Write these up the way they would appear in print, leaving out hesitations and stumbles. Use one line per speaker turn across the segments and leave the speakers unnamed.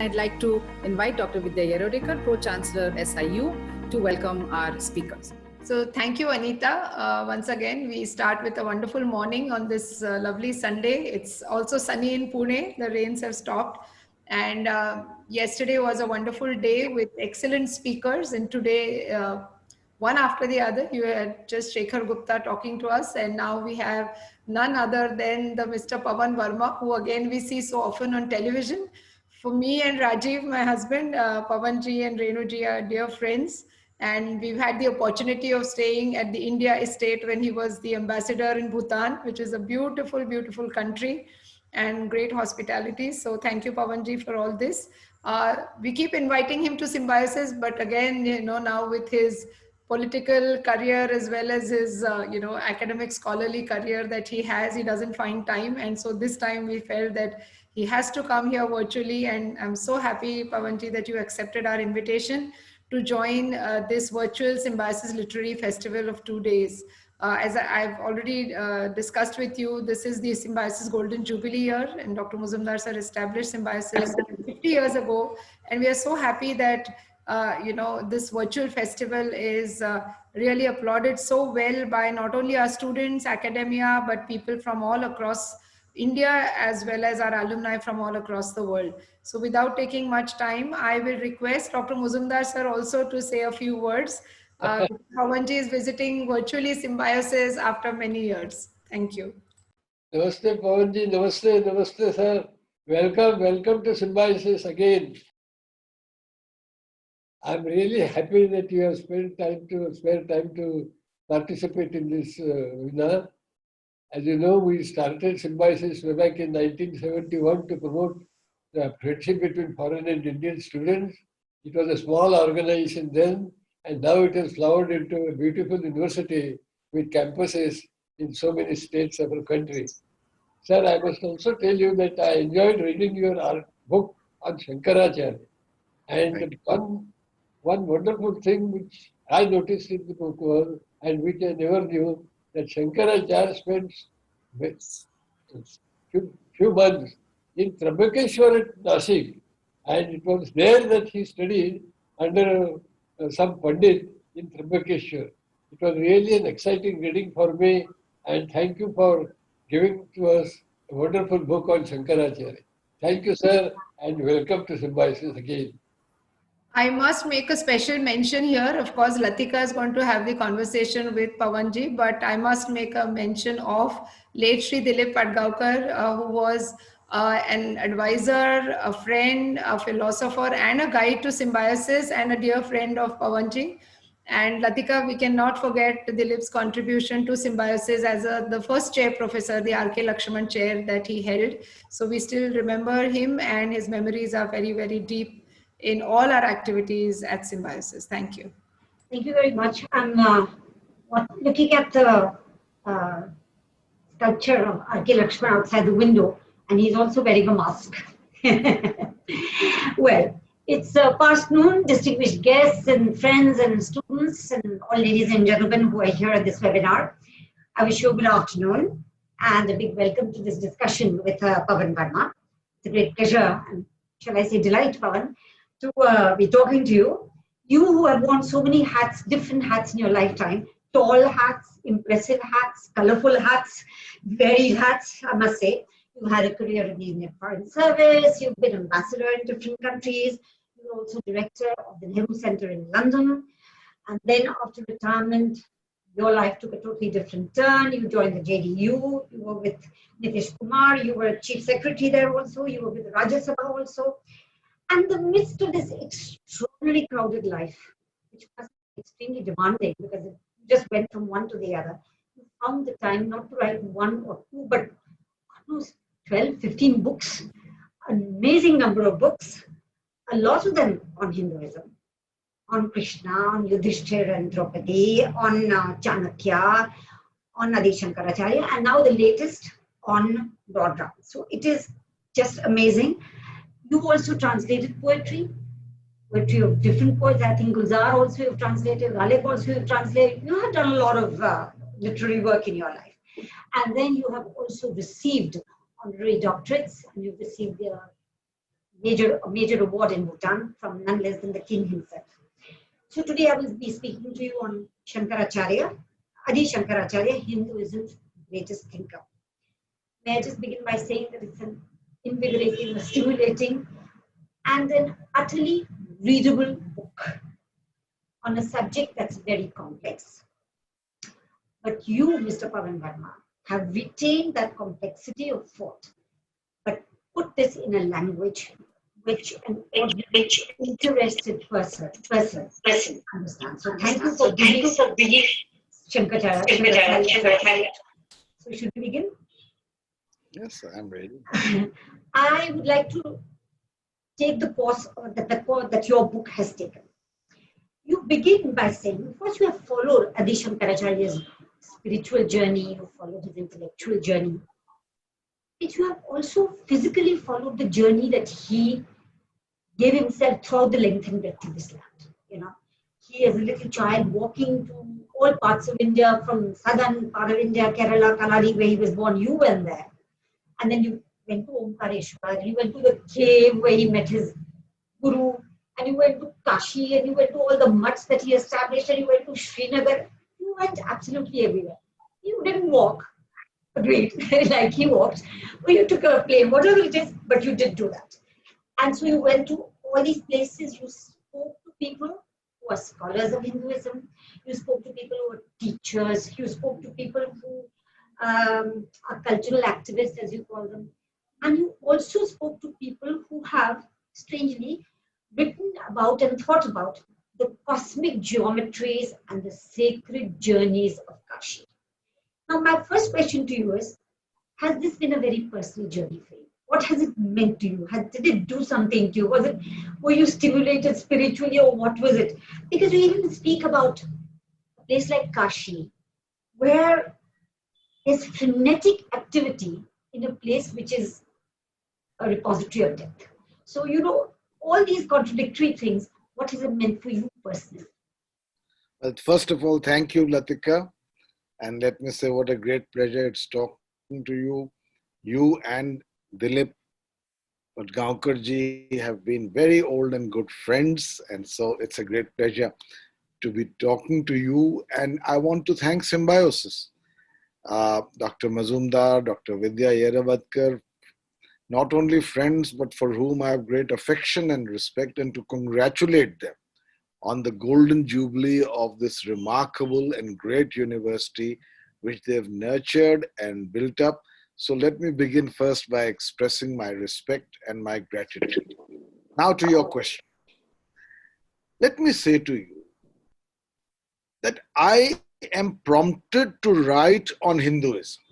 I'd like to invite Dr. Vidya Yerodekar, Pro-Chancellor SIU, to welcome our speakers.
So thank you, Anita. Once again, we start with a wonderful morning on this lovely Sunday. It's also sunny in Pune. The rains have stopped. And yesterday was a wonderful day with excellent speakers. And today, one after the other, you had just Shekhar Gupta talking to us. And now we have none other than the Mr. Pavan Verma, who again we see so often on television. For me and Rajiv, my husband, Pavanji and Renuji are dear friends. And we've had the opportunity of staying at the India estate when he was the ambassador in Bhutan, which is a beautiful, beautiful country and great hospitality. So thank you, Pavanji, for all this. We keep inviting him to Symbiosis, but again, now with his political career as well as his, academic scholarly career that he has, he doesn't find time. And so this time we felt that he has to come here virtually. And I'm so happy, Pavanji, that you accepted our invitation to join this virtual Symbiosis Literary Festival of 2 days. As I've already discussed with you, this is the Symbiosis Golden Jubilee year, and Dr. Muzumdar sir established Symbiosis 50 years ago. And we are so happy that, this virtual festival is really applauded so well by not only our students, academia, but people from all across India, as well as our alumni from all across the world. So without taking much time, I will request Dr. Muzumdar sir also to say a few words. Pavanji is visiting virtually Symbiosis after many years. Thank you.
Namaste Pavanji, namaste sir. Welcome to Symbiosis again. I'm really happy that you have spare time to participate in this webinar. As you know, we started Symbiosis way back in 1971 to promote the friendship between foreign and Indian students. It was a small organization then, and now it has flowered into a beautiful university with campuses in so many states of our country. Sir, I must also tell you that I enjoyed reading your book on Shankaracharya. And one wonderful thing which I noticed in the book was, and which I never knew, that Shankaracharya spent few months in Trambakeshwar at Nashik, and it was there that he studied under some Pandit in Trambakeshwar. It was really an exciting reading for me, and thank you for giving to us a wonderful book on Shankaracharya. Thank you, sir, and welcome to Symbiosis again.
I must make a special mention here. Of course, Latika is going to have the conversation with Pavanji, but I must make a mention of late Shri Dilip Padgaonkar, who was an advisor, a friend, a philosopher, and a guide to Symbiosis, and a dear friend of Pavanji. And Latika, we cannot forget Dilip's contribution to Symbiosis as the first chair professor, the R.K. Lakshman chair that he held. So we still remember him, and his memories are very, very deep in all our activities at Symbiosis. Thank you.
Thank you very much. I'm looking at the sculpture of R.K. Lakshman outside the window, and he's also wearing a mask. Well, it's past noon, distinguished guests and friends and students and all ladies and gentlemen who are here at this webinar. I wish you a good afternoon and a big welcome to this discussion with Pavan Verma. It's a great pleasure, and shall I say delight, Pavan, to be talking to you. You who have worn so many hats, different hats in your lifetime, tall hats, impressive hats, colorful hats, varied hats, I must say. You've had a career in the Indian Foreign Service, you've been ambassador in different countries, you're also director of the Nehru Center in London. And then after retirement, your life took a totally different turn. You joined the JDU, you were with Nitish Kumar, you were chief secretary there also, you were with the Rajya Sabha also. And in the midst of this extraordinarily crowded life, which was extremely demanding because it just went from one to the other, you found the time not to write one or two, but almost 12, 15 books, an amazing number of books, a lot of them on Hinduism, on Krishna, on Yudhishthira and Draupadi, on Chanakya, on Adi Shankaracharya, and now the latest on Dodra. So it is just amazing. You also translated poetry of different poets. I think Gulzar also you've translated, Ghalib also you've translated. You have done a lot of literary work in your life. And then you have also received honorary doctorates, and you've received the a major award in Bhutan from none less than the king himself. So today I will be speaking to you on Shankaracharya, Adi Shankaracharya, Hinduism's greatest thinker. May I just begin by saying that it's an invigorating, stimulating, and an utterly readable book on a subject that's very complex. But you, Mr. Pavan Verma, have retained that complexity of thought, but put this in a language which an ordinary, interested person understands. So thank you for bringing Shankaracharya. So should we begin?
Yes, I'm ready.
I would like to take the course that your book has taken. You begin by saying, first you have followed Adi Shankaracharya's spiritual journey, you followed his intellectual journey, but you have also physically followed the journey that he gave himself throughout the length and breadth of this land. He as a little child walking to all parts of India, from southern part of India, Kerala, Kaladi, where he was born, you went there. And then you went to Omkareshwar, you went to the cave where he met his guru, and you went to Kashi, and you went to all the mutts that he established, and you went to Srinagar. You went absolutely everywhere. You didn't walk, agreed, like he walked, or you took a plane, whatever it is, but you did do that. And so you went to all these places, you spoke to people who are scholars of Hinduism, you spoke to people who are teachers, you spoke to people who are cultural activists, as you call them, and you also spoke to people who have, strangely, written about and thought about the cosmic geometries and the sacred journeys of Kashi. Now, my first question to you is, has this been a very personal journey for you? What has it meant to you? Did it do something to you? Were you stimulated spiritually, or what was it? Because we even speak about a place like Kashi, where there's frenetic activity in a place which is a repository of death. So, all these contradictory things, what has it meant for you personally?
Well, first of all, thank you, Latika. And let me say what a great pleasure it's talking to you. You and Dilip Gaonkar-ji have been very old and good friends. And so it's a great pleasure to be talking to you. And I want to thank Symbiosis, Dr. Mazumdar, Dr. Vidya Yeravadkar, not only friends, but for whom I have great affection and respect, and to congratulate them on the golden jubilee of this remarkable and great university which they've nurtured and built up. So let me begin first by expressing my respect and my gratitude. Now to your question. Let me say to you that I am prompted to write on Hinduism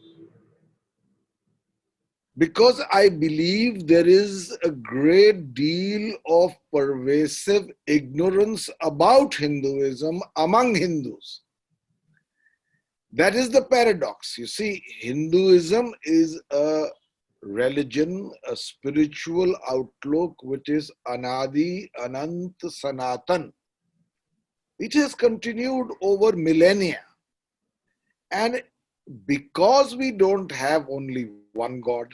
because I believe there is a great deal of pervasive ignorance about Hinduism among Hindus. That is the paradox. You see, Hinduism is a religion, a spiritual outlook which is Anadi, Anant, Sanatan. It has continued over millennia. And because we don't have only one God,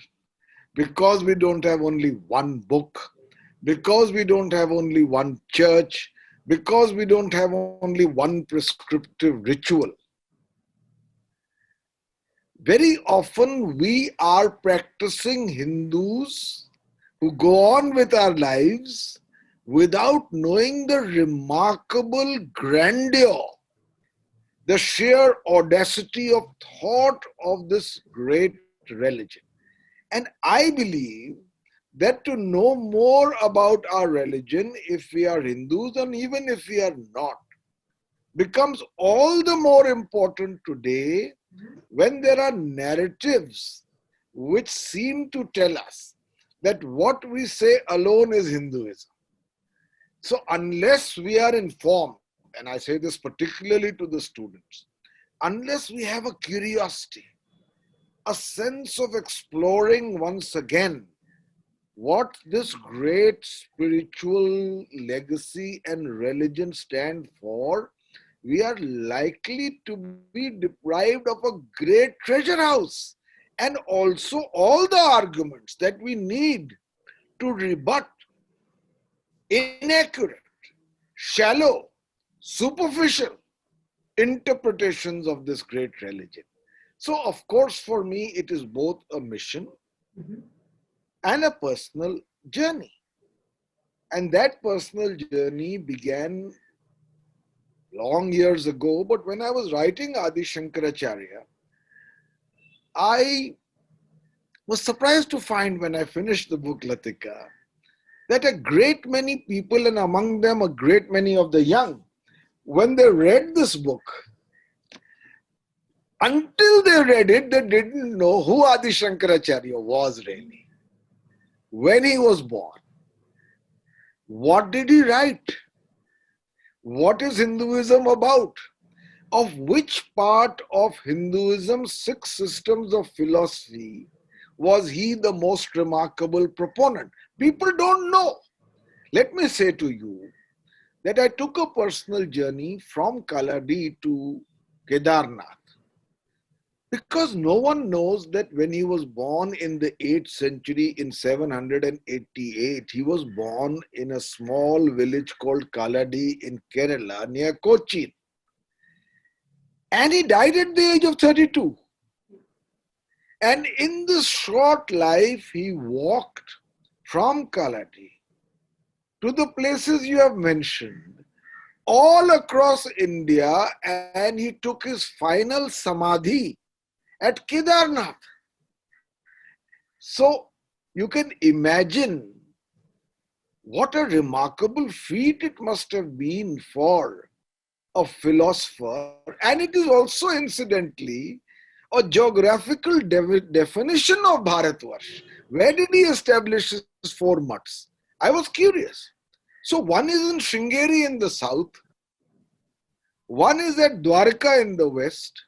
because we don't have only one book, because we don't have only one church, because we don't have only one prescriptive ritual, very often we are practicing Hindus who go on with our lives without knowing the remarkable grandeur, the sheer audacity of thought of this great religion. And I believe that to know more about our religion, if we are Hindus and even if we are not, becomes all the more important today when there are narratives which seem to tell us that what we say alone is Hinduism. So unless we are informed, and I say this particularly to the students, unless we have a curiosity, a sense of exploring once again what this great spiritual legacy and religion stand for, we are likely to be deprived of a great treasure house and also all the arguments that we need to rebut inaccurate, shallow, superficial interpretations of this great religion. So, of course, for me, it is both a mission and a personal journey. And that personal journey began long years ago. But when I was writing Adi Shankaracharya, I was surprised to find when I finished the book Latika that a great many people, and among them a great many of the young, when they read this book, until they read it, they didn't know who Adi Shankaracharya was really, when he was born, what did he write, what is Hinduism about, of which part of Hinduism's 6 systems of philosophy was he the most remarkable proponent. People don't know. Let me say to you that I took a personal journey from Kaladi to Kedarnath, because no one knows that when he was born in the 8th century in 788, he was born in a small village called Kaladi in Kerala near Cochin. And he died at the age of 32. And in this short life, he walked from Kaladi to the places you have mentioned, all across India, and he took his final samadhi at Kedarnath. So you can imagine what a remarkable feat it must have been for a philosopher, and it is also incidentally a geographical definition of Bharatvarsh. Where did he establish his 4 mutts? I was curious. So one is in Sringeri in the south, one is at Dwarka in the west,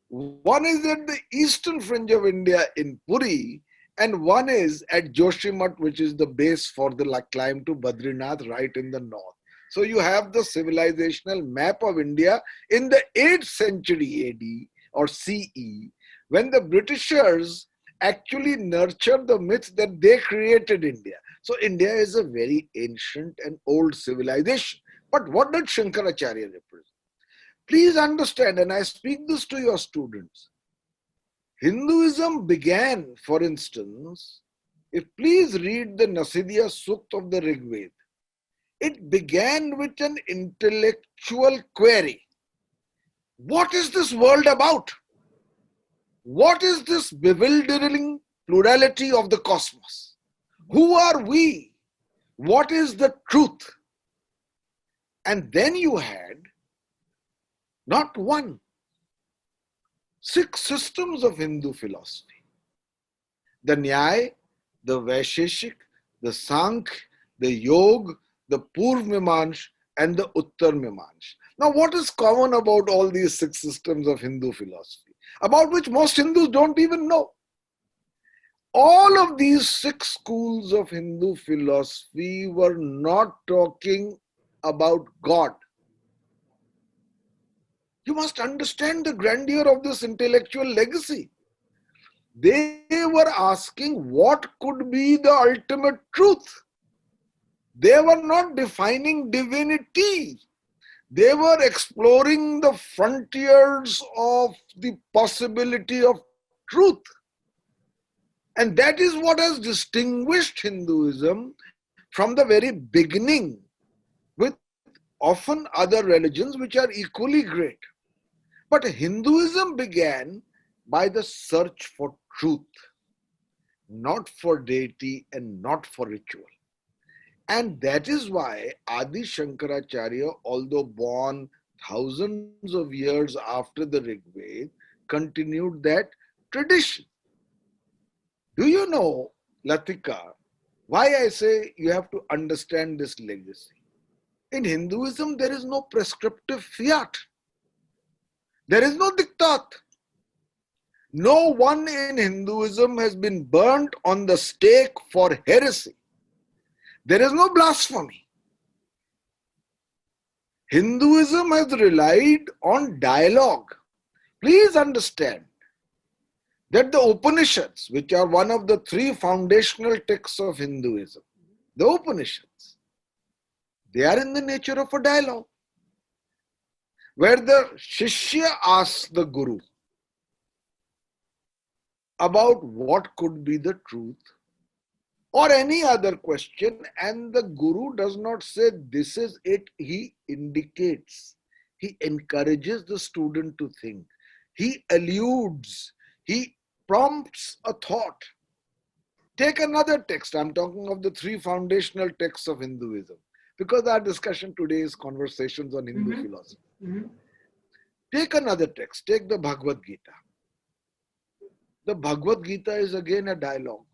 one is at the eastern fringe of India in Puri, and one is at Joshimath, which is the base for the climb to Badrinath right in the north. So you have the civilizational map of India in the 8th century AD or CE, when the Britishers actually nurtured the myth that they created India. So India is a very ancient and old civilization. But what did Shankaracharya represent? Please understand, and I speak this to your students, Hinduism began, for instance, if please read the Nasidiya Sukt of the Rig Veda, it began with an intellectual query. What is this world about? What is this bewildering plurality of the cosmos? Who are we? What is the truth? And then you had not one, 6 systems of Hindu philosophy. The Nyaya, the Vaisheshik, the Sankhya, the Yoga, the Purv Mimamsa, and the Uttar Mimamsa. Now, what is common about all these 6 systems of Hindu philosophy, about which most Hindus don't even know? All of these 6 schools of Hindu philosophy were not talking about God. You must understand the grandeur of this intellectual legacy. They were asking what could be the ultimate truth. They were not defining divinity. They were exploring the frontiers of the possibility of truth. And that is what has distinguished Hinduism from the very beginning, with often other religions which are equally great. But Hinduism began by the search for truth, not for deity and not for ritual. And that is why Adi Shankaracharya, although born thousands of years after the Rig Veda, continued that tradition. Do you know, Latika, why I say you have to understand this legacy? In Hinduism, there is no prescriptive fiat. There is no diktat. No one in Hinduism has been burnt on the stake for heresy. There is no blasphemy. Hinduism has relied on dialogue. Please understand that the Upanishads, which are one of the 3 foundational texts of Hinduism, the Upanishads, They are in the nature of a dialogue, where the Shishya asks the Guru about what could be the truth or any other question, and the Guru does not say this is it. He indicates, he encourages the student to think, he alludes, he prompts a thought. Take another text. I'm talking of the three foundational texts of Hinduism, because our discussion today is conversations on Hindu philosophy. Take another text. Take the Bhagavad Gita. The Bhagavad Gita is again a dialogue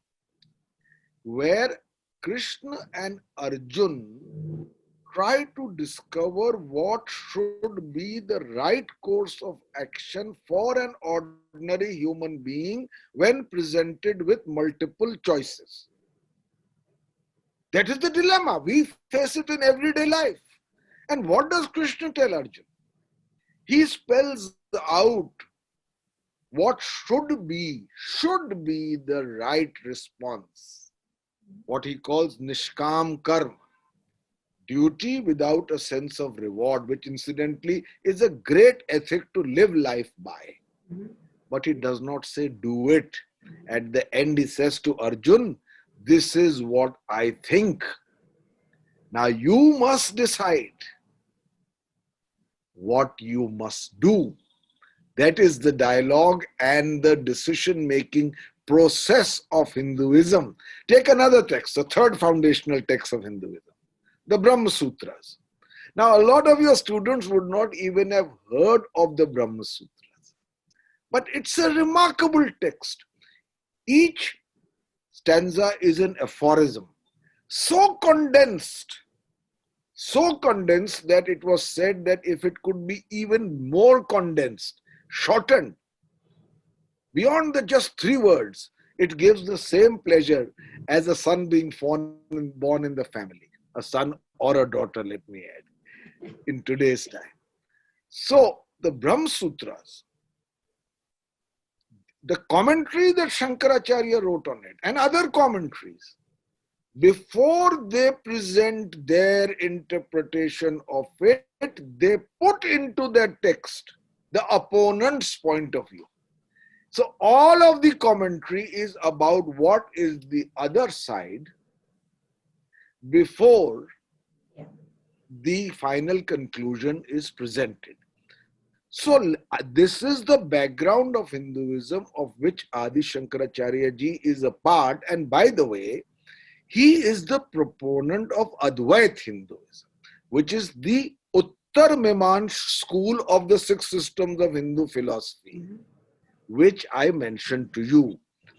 where Krishna and Arjun try to discover what should be the right course of action for an ordinary human being when presented with multiple choices. That is the dilemma. We face it in everyday life. And what does Krishna tell Arjun? He spells out what should be the right response. What he calls Nishkam Karma. Duty without a sense of reward, which incidentally is a great ethic to live life by. But he does not say do it. At the end he says to Arjun, this is what I think. Now you must decide what you must do. That is the dialogue and the decision-making process of Hinduism. Take another text, the third foundational text of Hinduism, the Brahma Sutras. Now, a lot of your students would not even have heard of the Brahma Sutras. But it's a remarkable text. Each stanza is an aphorism, so condensed that it was said that if it could be even more condensed, shortened, beyond the just 3 words, it gives the same pleasure as a son being born in the family. A son or a daughter, let me add, in today's time. So, the Brahma Sutras, the commentary that Shankaracharya wrote on it, and other commentaries, before they present their interpretation of it, they put into that text the opponent's point of view. So all of the commentary is about what is the other side before the final conclusion is presented. So this is the background of Hinduism of which Adi Shankaracharya ji is a part. And by the way, he is the proponent of Advait Hinduism, which is the Uttar Mimamsa school of the 6 systems of Hindu philosophy, which I mentioned to you.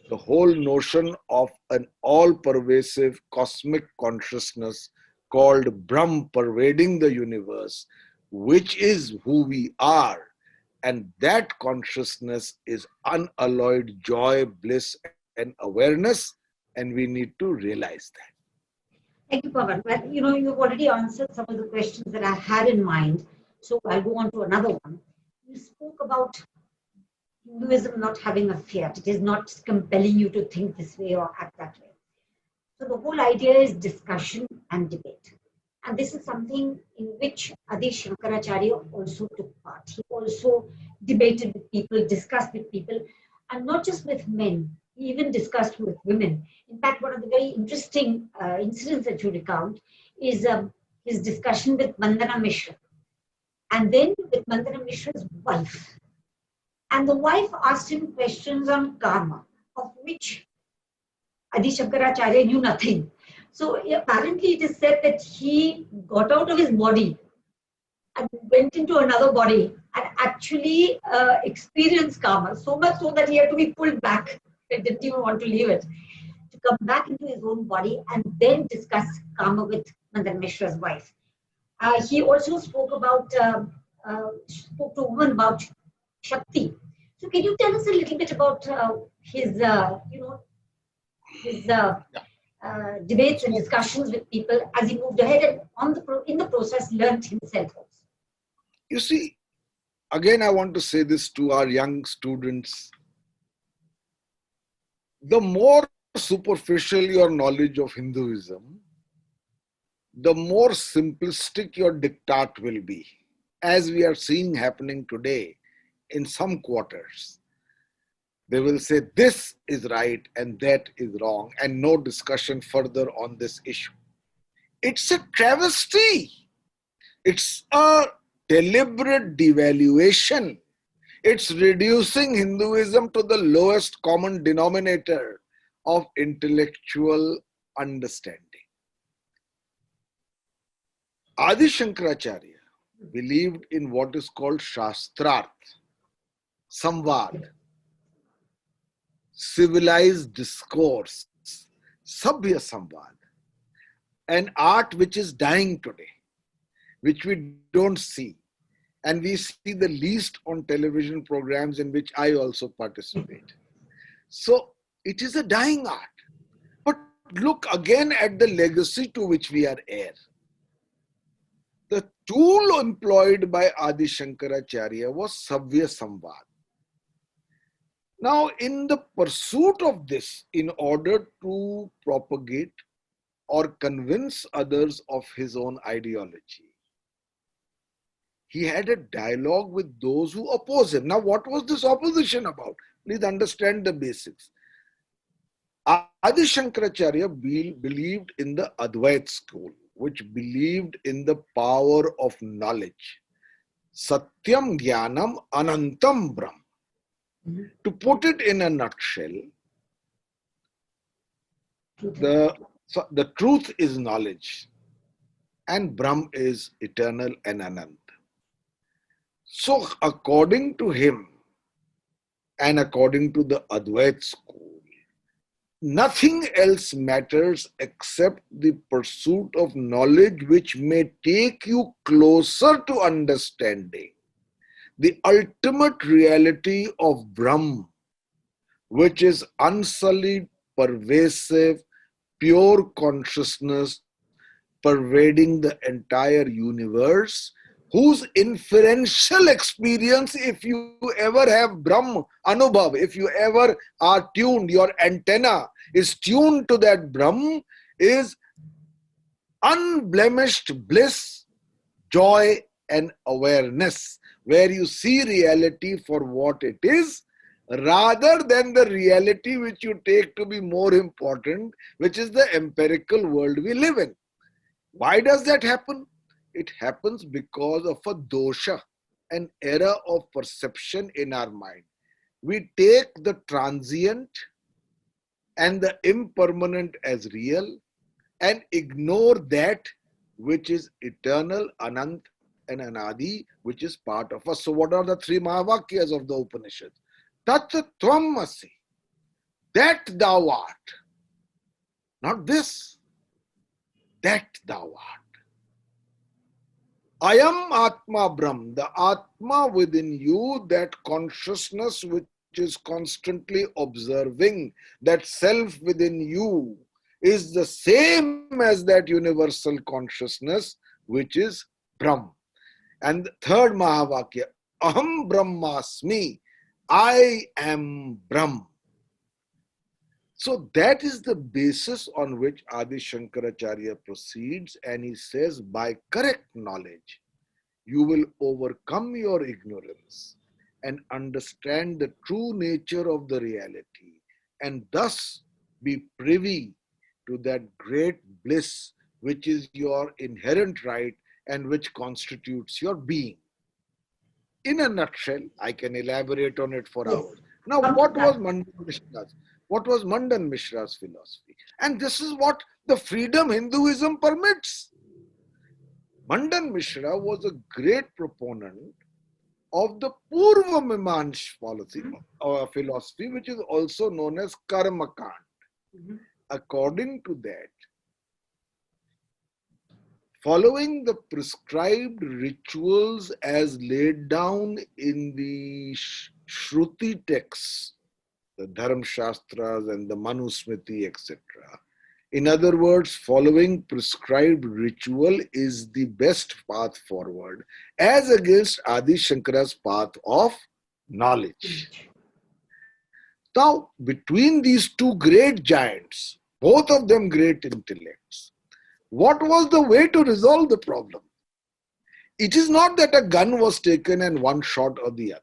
The whole notion of an all-pervasive cosmic consciousness called Brahm pervading the universe, which is who we are. And that consciousness is unalloyed joy, bliss, and awareness. And we need to realize that.
Thank you, Pawan. Well, you've already answered some of the questions that I had in mind. So I'll go on to another one. You spoke about Hinduism not having a fiat. It is not compelling you to think this way or act that way. So the whole idea is discussion and debate. And this is something in which Adi Shankaracharya also took part. He also debated with people, discussed with people, and not just with men, he even discussed with women. In fact, one of the very interesting incidents that you recount is his discussion with Vandana Mishra, and then with Vandana Mishra's wife. And the wife asked him questions on karma, of which Adi Shankaracharya knew nothing. So apparently it is said that he got out of his body and went into another body and actually experienced karma, so much so that he had to be pulled back. He didn't even want to leave it, to come back into his own body and then discuss karma with Vandana Mishra's wife. He also spoke to a woman about Shakti. So can you tell us a little bit about his debates and discussions with people as he moved ahead and in the process learned himself also?
You see, again, I want to say this to our young students. The more superficial your knowledge of Hinduism, the more simplistic your diktat will be, as we are seeing happening today in some quarters. They will say this is right and that is wrong, and no discussion further on this issue. It's a travesty. It's a deliberate devaluation. It's reducing Hinduism to the lowest common denominator of intellectual understanding. Adi Shankaracharya believed in what is called Shastrarth, Samvad, civilized discourse, Sabhya Samvad, an art which is dying today, which we don't see. And we see the least on television programs in which I also participate. So it is a dying art. But look again at the legacy to which we are heir. The tool employed by Adi Shankaracharya was Sabhya Samvad. Now, in the pursuit of this, in order to propagate or convince others of his own ideology, he had a dialogue with those who oppose him. Now, what was this opposition about? Please understand the basics. Adi Shankaracharya believed in the Advait school, which believed in the power of knowledge. Satyam Jnanam Anantam Brahm. To put it in a nutshell, the truth is knowledge and Brahm is eternal and Anant. So according to him and according to the Advait school, nothing else matters except the pursuit of knowledge which may take you closer to understanding the ultimate reality of Brahm, which is unsullied, pervasive, pure consciousness pervading the entire universe, whose inferential experience, if you ever have Brahm Anubhav, if you ever are tuned, your antenna is tuned to that Brahm, is unblemished bliss, joy and awareness, where you see reality for what it is, rather than the reality which you take to be more important, which is the empirical world we live in. Why does that happen? It happens because of a dosha, an error of perception in our mind. We take the transient and the impermanent as real and ignore that which is eternal, Anant and Anadi, which is part of us. So what are the three Mahavakyas of the Upanishad? Tat Tvam Asi, that thou art. Not this, that thou art. Ayam Atma Brahm, the Atma within you, that consciousness which is constantly observing, that self within you is the same as that universal consciousness which is Brahm. And the third Mahavakya, Aham Brahmasmi, I am Brahm. So that is the basis on which Adi Shankaracharya proceeds, and he says, by correct knowledge, you will overcome your ignorance and understand the true nature of the reality, and thus be privy to that great bliss which is your inherent right and which constitutes your being. In a nutshell, I can elaborate on it for hours. Now, what was Mandan Mishra's philosophy? And this is what the freedom Hinduism permits. Mandan Mishra was a great proponent of the Purva Mimamsa philosophy, which is also known as Karma Kand. According to that, following the prescribed rituals as laid down in the Shruti texts, the Dharma Shastras and the Manusmriti, etc. In other words, following prescribed ritual is the best path forward, as against Adi Shankara's path of knowledge. Now, between these two great giants, both of them great intellects, What was the way to resolve the problem? It is not that a gun was taken and one shot or the other.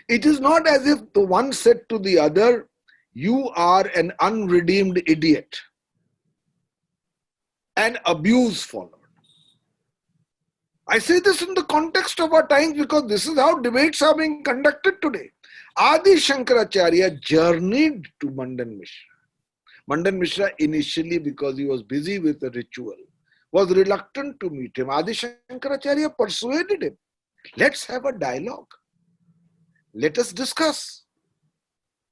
It is not as if the one said to the other, you are an unredeemed idiot, and abuse followed. I say this in the context of our times because this is how debates are being conducted today. Adi Shankaracharya journeyed to Mandan Mishra. Mandan Mishra initially, because he was busy with a ritual, was reluctant to meet him. Adi Shankaracharya persuaded him. Let's have a dialogue. Let us discuss.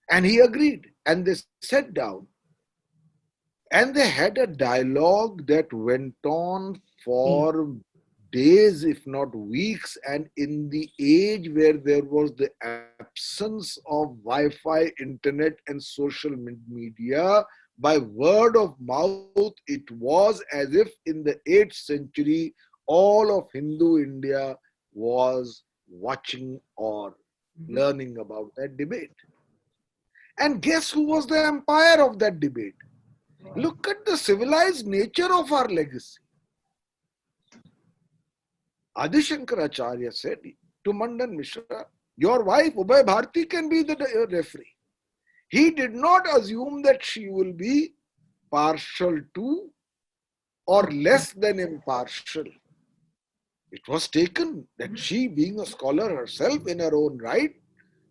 And he agreed. And they sat down. And they had a dialogue that went on for days, if not weeks. And in the age where there was the absence of Wi-Fi, internet, and social media, by word of mouth, it was as if in the 8th century, all of Hindu India was watching or learning about that debate. And guess who was the empire of that debate? Look at the civilized nature of our legacy. Adi Shankaracharya said to Mandan Mishra, your wife Ubhay Bharti can be the referee. He did not assume that she will be partial to or less than impartial. It was taken that she, being a scholar herself in her own right,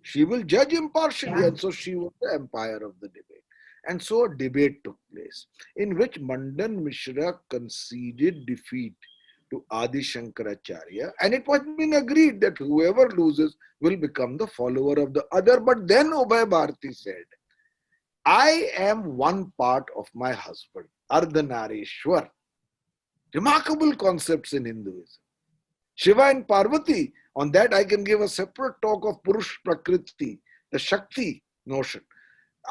she will judge impartially, and so she was the empire of the debate. And so a debate took place in which Mandan Mishra conceded defeat to Adi Shankaracharya, and it was being agreed that whoever loses will become the follower of the other. But then Ubhay Bharti said, I am one part of my husband, Ardhanarishwar. Remarkable concepts in Hinduism. Shiva and Parvati, on that I can give a separate talk of Purush Prakriti, the Shakti notion.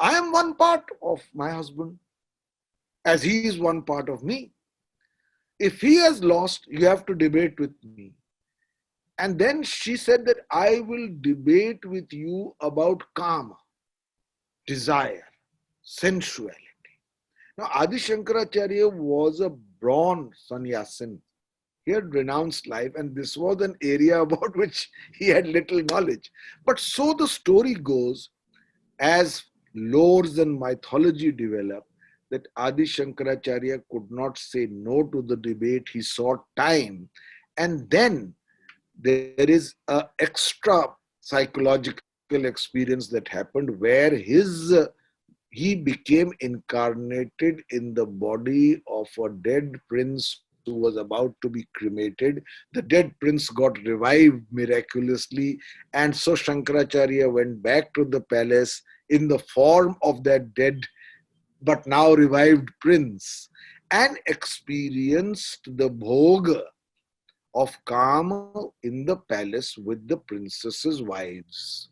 I am one part of my husband, as he is one part of me. If he has lost, you have to debate with me. And then she said that I will debate with you about kama, desire, sensuality. Now, Adi Shankaracharya was a born sannyasin. He had renounced life, and this was an area about which he had little knowledge. But so the story goes, as lores and mythology develop, that Adi Shankaracharya could not say no to the debate. He sought time. And then there is an extra psychological experience that happened where he became incarnated in the body of a dead prince who was about to be cremated. The dead prince got revived miraculously, and so Shankaracharya went back to the palace in the form of that dead but now revived prince and experienced the bhoga of kama in the palace with the princesses' wives,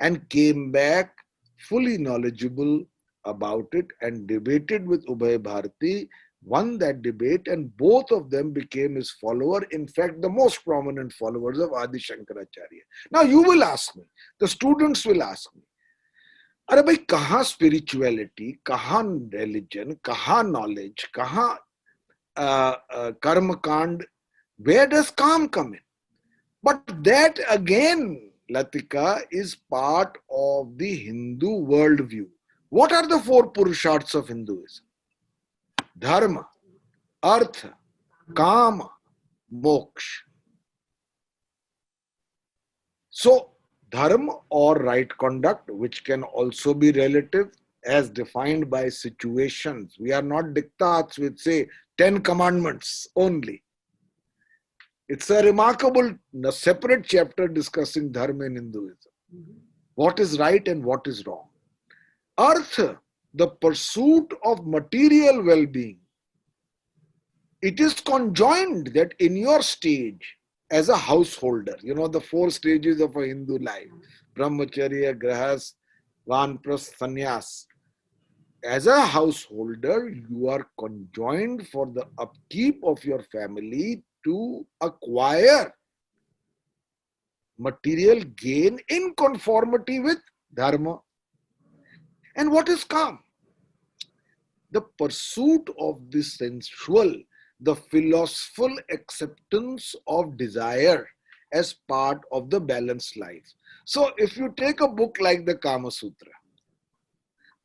and came back fully knowledgeable about it and debated with Ubhay Bharti, won that debate, and both of them became his follower. In fact, the most prominent followers of Adi Shankaracharya. Now you will ask me, the students will ask me, अरे भाई कहाँ spirituality, कहाँ religion, कहाँ knowledge, कहाँ karma kand, where does calm come in? But that again, Latika, is part of the Hindu worldview. What are the 4 Purusharthas of Hinduism? Dharma, Artha, Kama, Moksha. So, dharma or right conduct, which can also be relative as defined by situations. We are not diktats with, say, 10 commandments only. It's a remarkable, separate chapter discussing dharma in Hinduism. What is right and what is wrong. Artha, the pursuit of material well-being. It is conjoined that in your stage, as a householder, you know the 4 stages of a Hindu life, brahmacharya, grahas, vanpras, sannyas. As a householder, you are conjoined for the upkeep of your family to acquire material gain in conformity with dharma. And what is calm? the pursuit of the sensual, the philosophical acceptance of desire as part of the balanced life. So if you take a book like the Kama Sutra,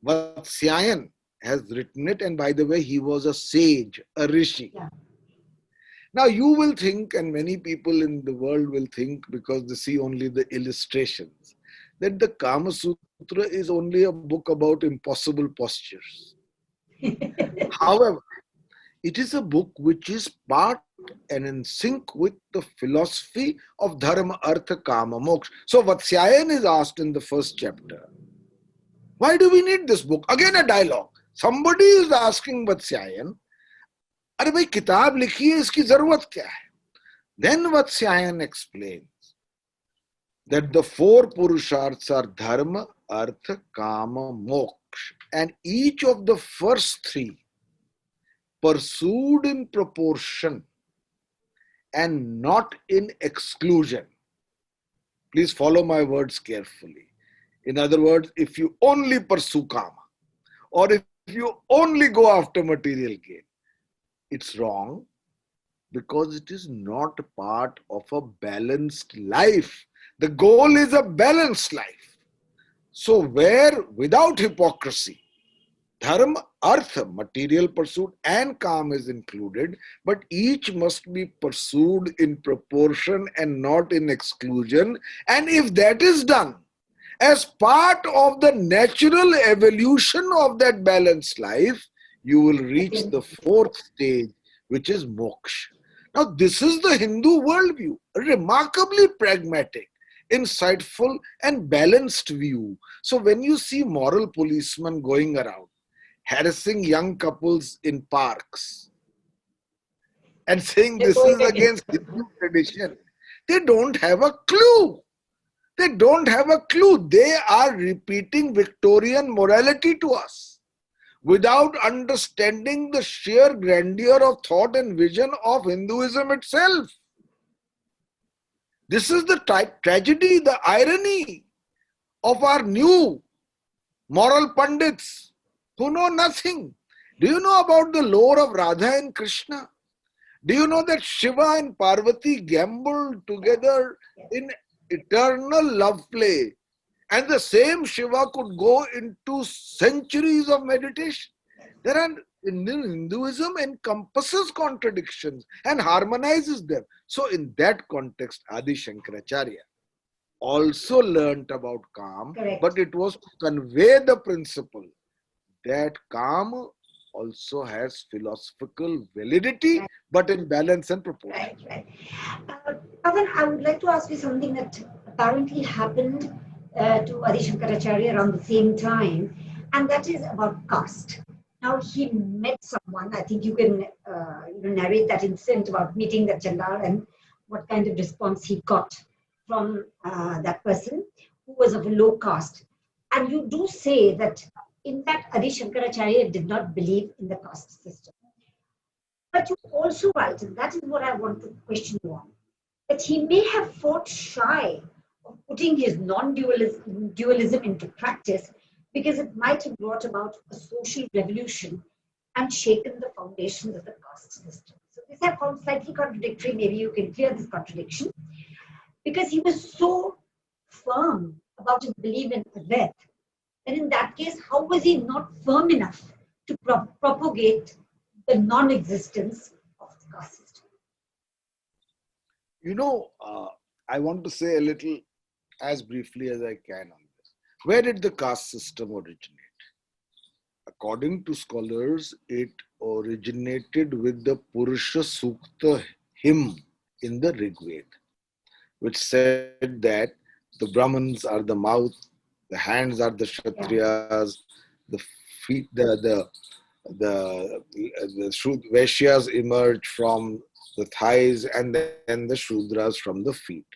Vatsyayan has written it, and by the way, he was a sage, a rishi.
Yeah.
Now you will think, and many people in the world will think, because they see only the illustrations, that the Kama Sutra is only a book about impossible postures. However, it is a book which is part and in sync with the philosophy of Dharma, Artha, Kama, Moksha. So Vatsyayan is asked in the first chapter, why do we need this book? Again a dialogue. Somebody is asking Vatsyayan, अरे भाई किताब लिखी है, इसकी जरूरत क्या है? Then Vatsyayan explains that the four purusharths are dharma, artha, kama, moksha, and each of the first three pursued in proportion and not in exclusion. Please follow my words carefully. In other words, if you only pursue kama, or if you only go after material gain, it's wrong, because it is not part of a balanced life. The goal is a balanced life. So where without hypocrisy, dharma, artha, material pursuit, and kama is included, but each must be pursued in proportion and not in exclusion. And if that is done as part of the natural evolution of that balanced life, you will reach the fourth stage, which is moksha. Now, this is the Hindu worldview, a remarkably pragmatic, insightful, and balanced view. So when you see moral policemen going around, harassing young couples in parks, and saying this is against Hindu tradition, they don't have a clue. They don't have a clue. They are repeating Victorian morality to us, without understanding the sheer grandeur of thought and vision of Hinduism itself. This is the tragedy, the irony of our new moral pundits who know nothing. Do you know about the lore of Radha and Krishna? Do you know that Shiva and Parvati gambled together in eternal love play? And the same Shiva could go into centuries of meditation. There are, Hinduism encompasses contradictions and harmonizes them. So in that context, Adi Shankaracharya also learnt about Kama, but it was to convey the principle that Kama also has philosophical validity, but in balance and proportion.
Right. Pavan, I would like to ask you something that apparently happened to Adi Shankaracharya around the same time, and that is about caste. Now, he met someone, I think you can narrate that incident about meeting that Chandal and what kind of response he got from that person who was of a low caste. And you do say that in fact, Adi Shankaracharya did not believe in the caste system. But you also write, and that is what I want to question you on, that he may have fought shy of putting his non-dualism into practice because it might have brought about a social revolution and shaken the foundations of the caste system. So this I found slightly contradictory. Maybe you can clear this contradiction. Because he was so firm about his belief in Advaita. And in that case, how was he not firm enough to propagate the non-existence of the caste system?
You know, I want to say a little as briefly as I can on this. Where did the caste system originate? According to scholars, it originated with the Purusha Sukta hymn in the Rig Veda, which said that the Brahmins are the mouth, the hands are the Kshatriyas, the feet, the Vaishyas emerge from the thighs, and then the Shudras from the feet.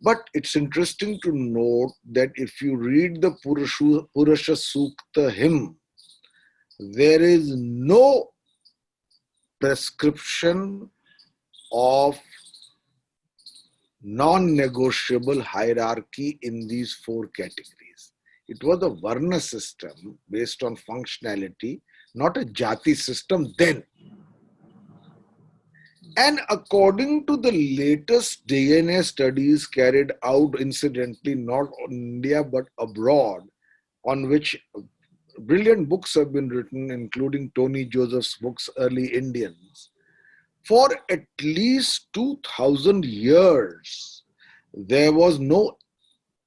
But it's interesting to note that if you read the Purusha Sukta hymn, there is no prescription of non-negotiable hierarchy in these four categories. It was a Varna system based on functionality, not a jati system then. And according to the latest DNA studies carried out incidentally not in India but abroad, on which brilliant books have been written, including Tony Joseph's books, Early Indians, for at least 2000 years, there was no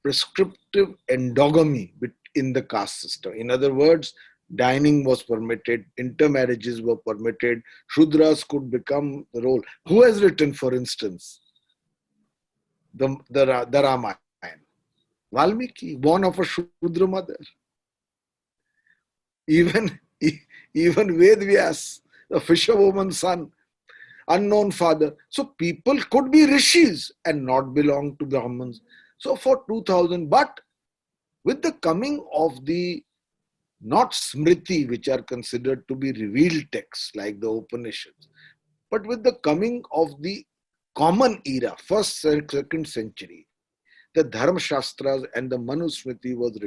prescriptive endogamy in the caste system. In other words, dining was permitted, intermarriages were permitted, Shudras could become the role. Who has written, for instance, the Ramayana? Valmiki, born of a Shudra mother. Even Ved Vyas, the fisherwoman's son, unknown father. So people could be rishis and not belong to Brahmins. So for 2000, but with the coming of the not Smriti, which are considered to be revealed texts like the Upanishads, but with the coming of the common era, first and second century, the Dharma Shastras and the Manusmriti was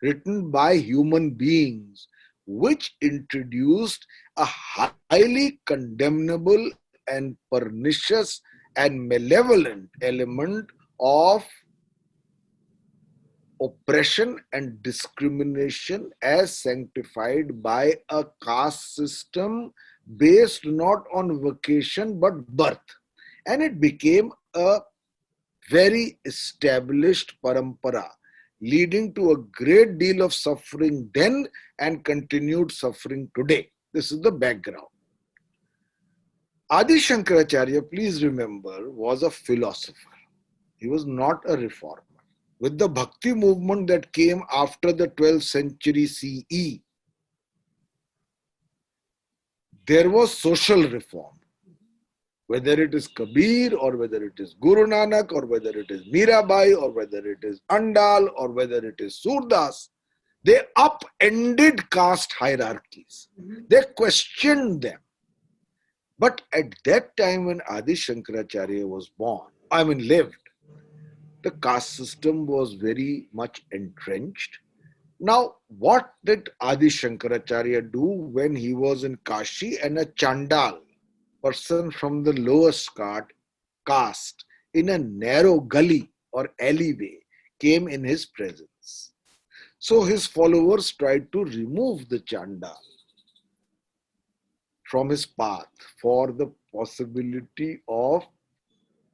written by human beings, which introduced a highly condemnable and pernicious and malevolent element of oppression and discrimination as sanctified by a caste system based not on vocation but birth. And it became a very established parampara, leading to a great deal of suffering then and continued suffering today. This is the background. Adi Shankaracharya, please remember, was a philosopher. He was not a reformer. With the Bhakti movement that came after the 12th century CE, there was social reform. Whether it is Kabir or whether it is Guru Nanak or whether it is Mirabai or whether it is Andal or whether it is Surdas, they upended caste hierarchies. They questioned them. But at that time when Adi Shankaracharya was lived, the caste system was very much entrenched. Now, what did Adi Shankaracharya do when he was in Kashi and a Chandal, person from the lowest caste, in a narrow gully or alleyway, came in his presence? So his followers tried to remove the Chandal from his path for the possibility of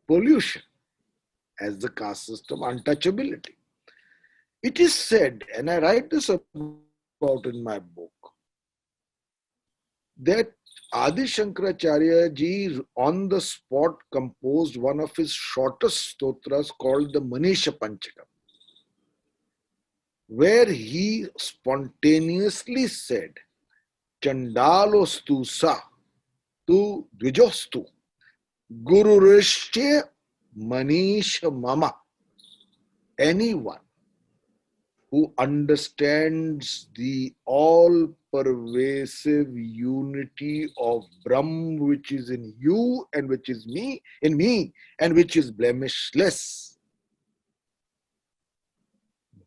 pollution as the caste system, untouchability. It is said, and I write this about in my book, that Adi Shankaracharya ji on the spot composed one of his shortest stotras called the Manisha Panchakam, where he spontaneously said, Chandalostu sa, tu dvijostu, Gururishya Manisha Mama. Anyone who understands the all-pervasive unity of Brahm, which is in you and which is in me, and which is blemishless,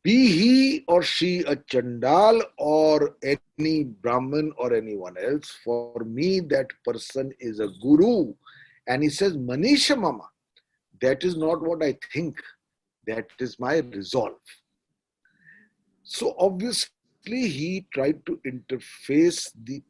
be he or she a Chandal or any Brahmin or anyone else, for me that person is a Guru. And he says, Manisha Mama, that is not what I think, that is my resolve. So obviously he tried to interface the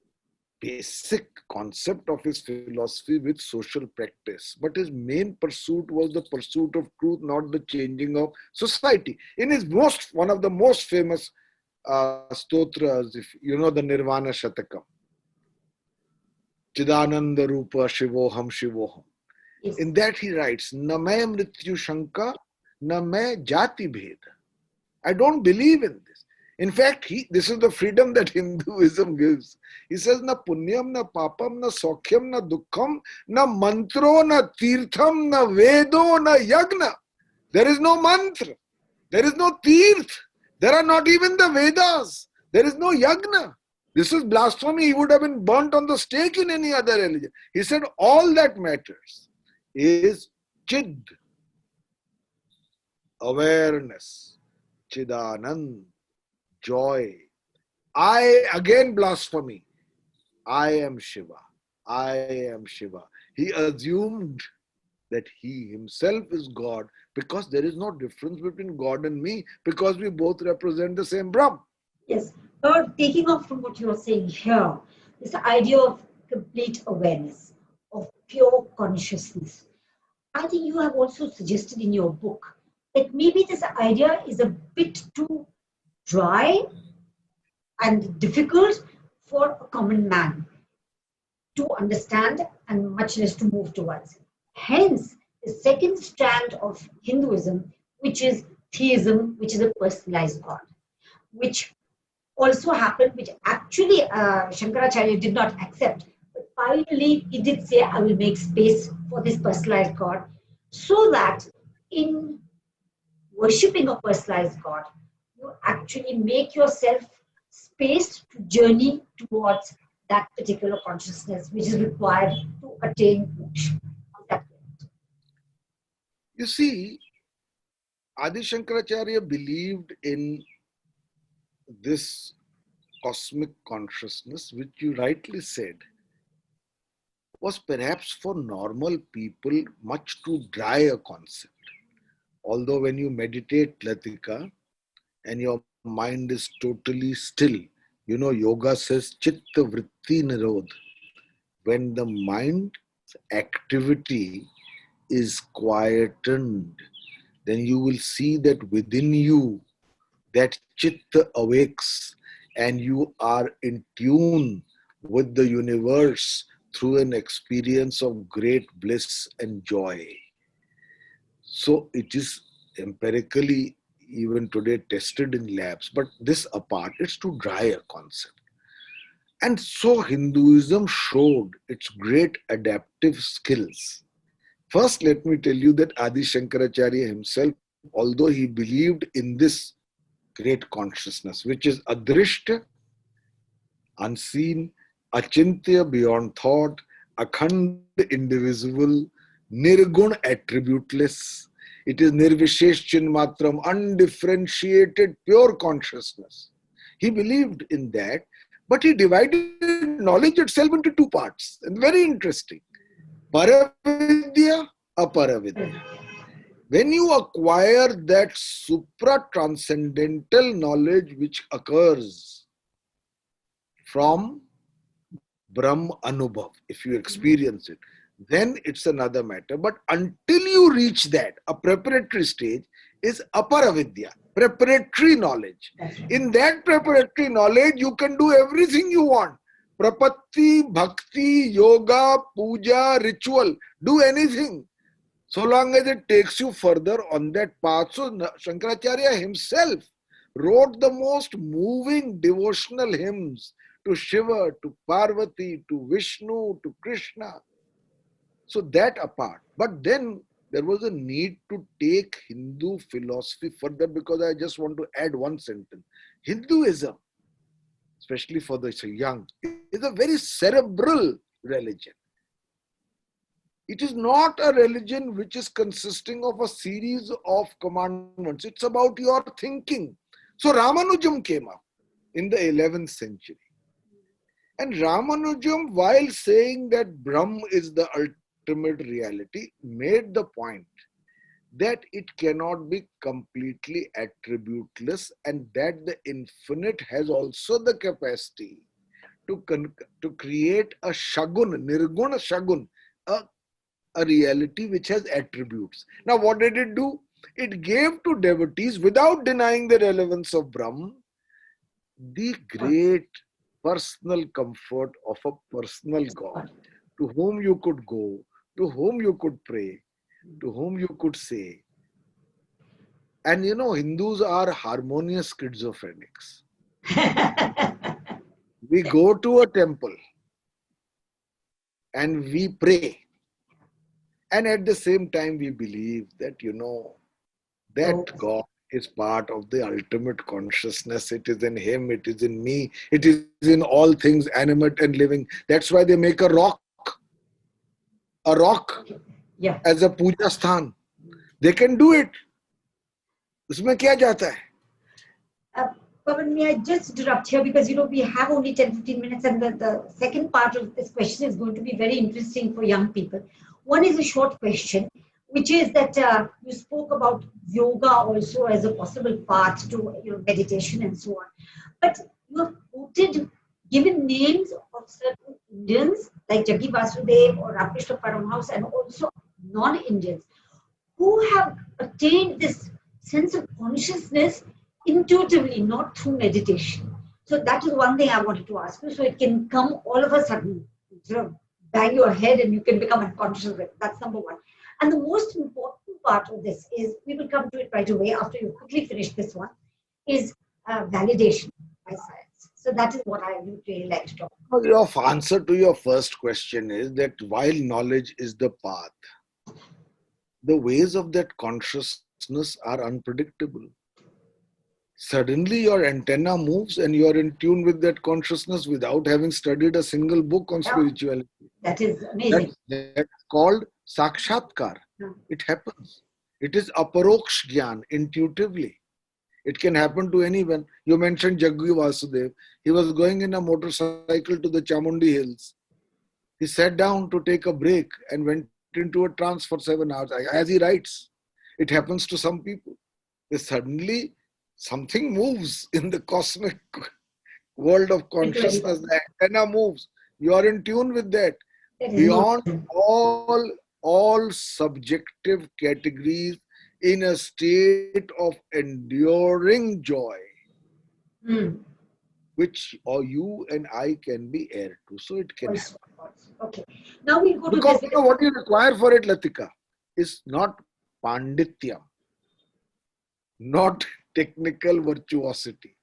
basic concept of his philosophy with social practice. But his main pursuit was the pursuit of truth, not the changing of society. In his one of the most famous stotras, if you know the Nirvana Shatakam, Chidananda Rupa Shivoham Shivoham.
Yes.
In that he writes, Na mai mrityu shanka, na mai jati bheda. I don't believe in this. In fact, this is the freedom that Hinduism gives. He says, na punyam, na papam, na sokhyam, na dukkham, na mantro, na tirtham, na vedo, na yagna. There is no mantra. There is no tirth. There are not even the Vedas. There is no yagna. This is blasphemy. He would have been burnt on the stake in any other religion. He said, all that matters is chid, awareness, chidanand, joy. Again blasphemy. I am Shiva. I am Shiva. He assumed that he himself is God because there is no difference between God and me because we both represent the same Brahm.
Yes. But taking off from what you are saying here, this idea of complete awareness, of pure consciousness. I think you have also suggested in your book that maybe this idea is a bit too dry and difficult for a common man to understand and much less to move towards. Hence, the second strand of Hinduism, which is theism, which is a personalized God, which also happened, which actually Shankaracharya did not accept. But finally, he did say, I will make space for this personalized God, so that in worshipping a personalized God, you actually make yourself space to journey towards that particular consciousness which is required to attain moksha.
You see, Adi Shankaracharya believed in this cosmic consciousness, which you rightly said, was perhaps for normal people much too dry a concept. Although when you meditate, Latika, and your mind is totally still, you know, yoga says chitta vritti nirod. When the mind's activity is quietened, then you will see that within you, that chitta awakes and you are in tune with the universe through an experience of great bliss and joy. So it is empirically even today tested in labs, but this apart, it's too dry a concept. And so Hinduism showed its great adaptive skills. First, let me tell you that Adi Shankaracharya himself, although he believed in this great consciousness, which is adrishta, unseen, achintya, beyond thought, akhand, indivisible, nirgun, attributeless. It is nirvishesh chinmatram, undifferentiated, pure consciousness. He believed in that, but he divided knowledge itself into two parts. And very interesting. Paravidya, aparavidya. When you acquire that supra-transcendental knowledge which occurs from Brahm Anubhav, if you experience it, then it's another matter. But until you reach that, a preparatory stage is aparavidya, preparatory knowledge. In that preparatory knowledge, you can do everything you want. Prapatti, bhakti, yoga, puja, ritual, do anything. So long as it takes you further on that path. So Shankaracharya himself wrote the most moving devotional hymns to Shiva, to Parvati, to Vishnu, to Krishna. So that apart. But then there was a need to take Hindu philosophy further, because I just want to add one sentence. Hinduism, especially for the young, is a very cerebral religion. It is not a religion which is consisting of a series of commandments. It's about your thinking. So Ramanujam came up in the 11th century. And Ramanujam, while saying that Brahm is the ultimate reality, made the point that it cannot be completely attributeless, and that the infinite has also the capacity to create a shagun, nirguna shagun, a reality which has attributes. Now, what did it do? It gave to devotees, without denying the relevance of Brahm, the great personal comfort of a personal God, to whom you could go, to whom you could pray, to whom you could say. And you know, Hindus are harmonious schizophrenics. We go to a temple and we pray. And at the same time, we believe that, you know, that God is part of the ultimate consciousness. It is in him, it is in me, it is in all things animate and living. That's why they make a rock as a puja sthan. They can do it. Usme kya jata hai?
Pavan, may I just interrupt here because we have only 10-15 minutes, and the second part of this question is going to be very interesting for young people. One is a short question, which is that you spoke about yoga also as a possible path to meditation and so on. But you have given names of certain Indians like Jaggi Vasudev or Ramakrishna Paramhans, and also non-Indians who have attained this sense of consciousness intuitively, not through meditation. So that is one thing I wanted to ask you. So it can come all of a sudden, bang your head and you can become unconscious of it. That's number one. And the most important part of this is, we will come to it right away after you quickly finish this one, is validation by science. So that is what I would really like to talk about.
Well, your answer to your first question is that while knowledge is the path, the ways of that consciousness are unpredictable. Suddenly your antenna moves and you are in tune with that consciousness without having studied a single book on spirituality.
That is amazing.
That's called sakshatkar. It happens. It is aparoksh gyan, intuitively. It can happen to anyone. You mentioned Jaggi Vasudev. He was going in a motorcycle to the Chamundi Hills. He sat down to take a break and went into a trance for 7 hours. As he writes, it happens to some people. Suddenly something moves in the cosmic world of consciousness. The antenna moves. You are in tune with that. Beyond all subjective categories, in a state of enduring joy, which you and I can be heir to. So it can happen.
Okay. Now we go to
because
this.
what you require for it, Latika, is not pandityam, not technical virtuosity.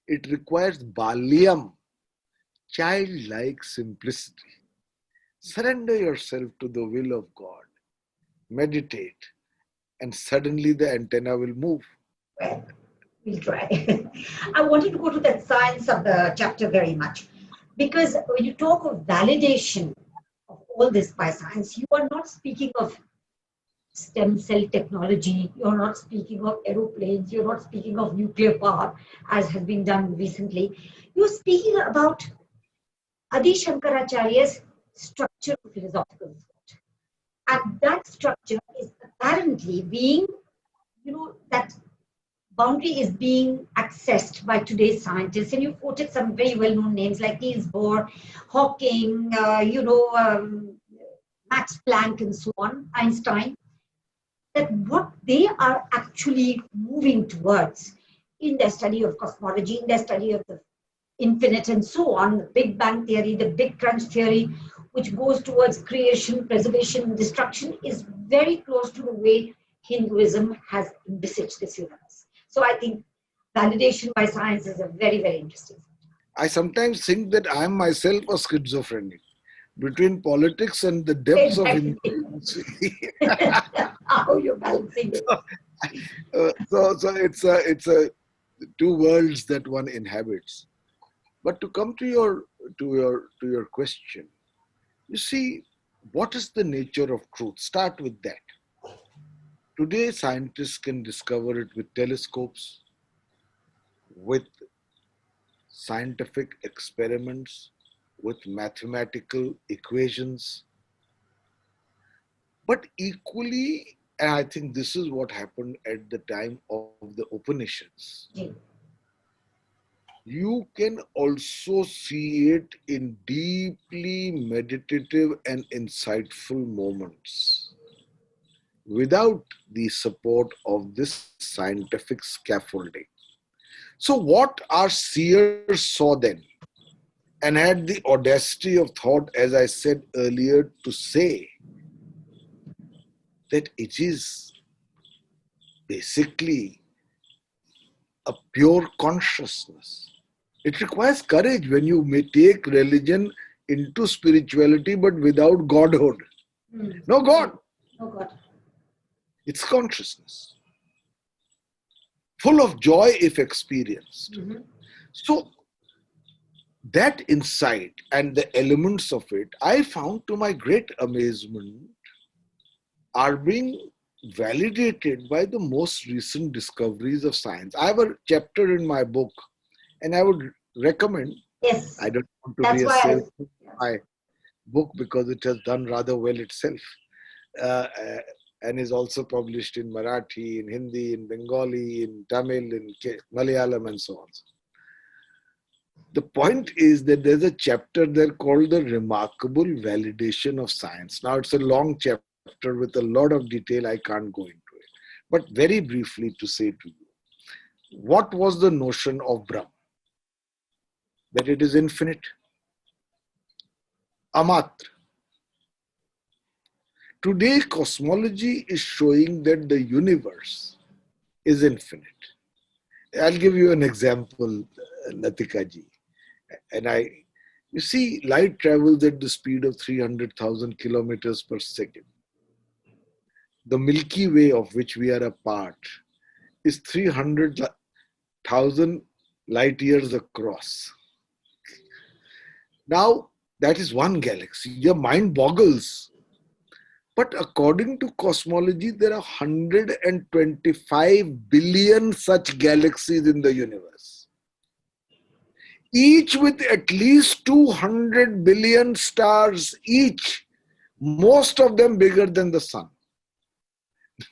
It requires balyam, childlike simplicity. Surrender yourself to the will of God. Meditate. And suddenly the antenna will move.
Well, we'll try. I wanted to go to that science of the chapter very much. Because when you talk of validation of all this by science, you are not speaking of stem cell technology, you're not speaking of aeroplanes, you're not speaking of nuclear power, as has been done recently. You're speaking about Adi Shankaracharya's structure of philosophical thought. And that structure is apparently being, that boundary is being accessed by today's scientists. And you quoted some very well-known names like Niels Bohr, Hawking, Max Planck, and so on, Einstein, that what they are actually moving towards in their study of cosmology, in their study of the infinite and so on, the Big Bang theory, the Big Crunch theory, which goes towards creation, preservation, and destruction, is very close to the way Hinduism has envisaged this universe. So I think validation by science is a very, very interesting subject.
I sometimes think that I am myself a schizophrenic between politics and the depths of Hinduism.
How you're balancing it.
So it's a two worlds that one inhabits. But to come to your question, you see, what is the nature of truth? Start with that. Today, scientists can discover it with telescopes, with scientific experiments, with mathematical equations. But equally, and I think this is what happened at the time of the Upanishads, you can also see it in deeply meditative and insightful moments without the support of this scientific scaffolding. So what our seers saw then and had the audacity of thought, as I said earlier, to say that it is basically a pure consciousness. It requires courage when you may take religion into spirituality, but without godhood. No God.
No God.
It's consciousness. Full of joy if experienced. So that insight and the elements of it, I found to my great amazement, are being validated by the most recent discoveries of science. I have a chapter in my book And I would recommend,
Yes.
I don't want to
That's
be a
why
salesman of my book because it has done rather well itself. Uh, uh, and is also published in Marathi, in Hindi, in Bengali, in Tamil, in Malayalam, and so on. The point is that there's a chapter there called The Remarkable Validation of Science. Now, it's a long chapter with a lot of detail. I can't go into it. But very briefly to say to you, what was the notion of Brahm? That it is infinite. Amatra. Today, cosmology is showing that the universe is infinite. I'll give you an example, Latika ji. And you see, light travels at the speed of 300,000 kilometers per second. The Milky Way, of which we are a part, is 300,000 light years across. Now, that is one galaxy. Your mind boggles. But according to cosmology, there are 125 billion such galaxies in the universe. Each with at least 200 billion stars each, most of them bigger than the sun.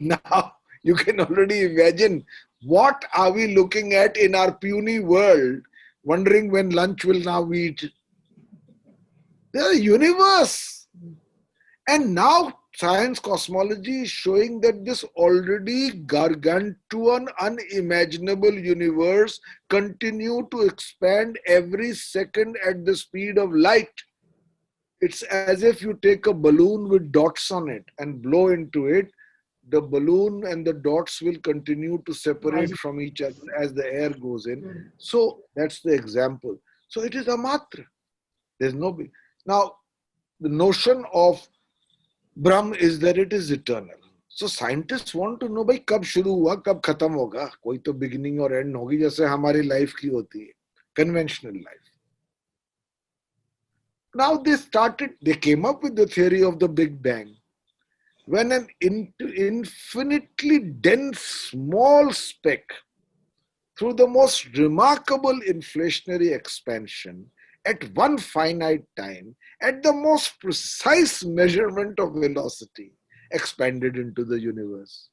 Now, you can already imagine what are we looking at in our puny world, wondering when lunch will now eat. The universe. And now science cosmology is showing that this already gargantuan, unimaginable universe continue to expand every second at the speed of light. It's as if you take a balloon with dots on it and blow into it. The balloon and the dots will continue to separate from each other as the air goes in. So that's the example. So it is a matra. There's no big. Now, the notion of Brahm is that it is eternal. So scientists want to know, भाई कब शुरू हुआ, कब खत्म होगा? कोई तो beginning और end होगी जैसे हमारी life की होती है, conventional life. Now they came up with the theory of the Big Bang. When an infinitely dense small speck, through the most remarkable inflationary expansion, at one finite time, at the most precise measurement of velocity, expanded into the universe.